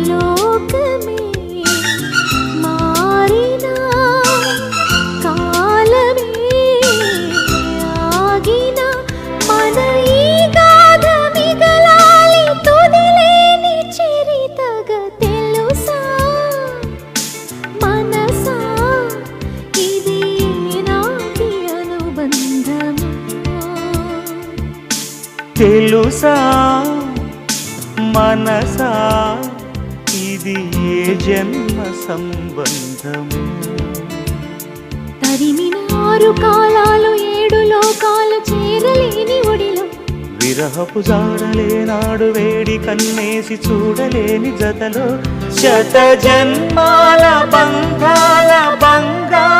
లోకమే మారినా కాలమే ఆగినా మన ఈ గాథ మిగలాలి తుదిలేని చరితగా తెలుసా మనసా ఇది నాటి అనుబంధము తెలుసా మనసా ఇది ఏ జన్మ సంబంధము తరిమిన 6 కాలాలు 7 లోకాలు చేరలేని ఒడిలో విరహపు జాడలేనాడు వేడి కన్నేసి చూడలేని జతలో శత జన్మాల బంధాల బంగారు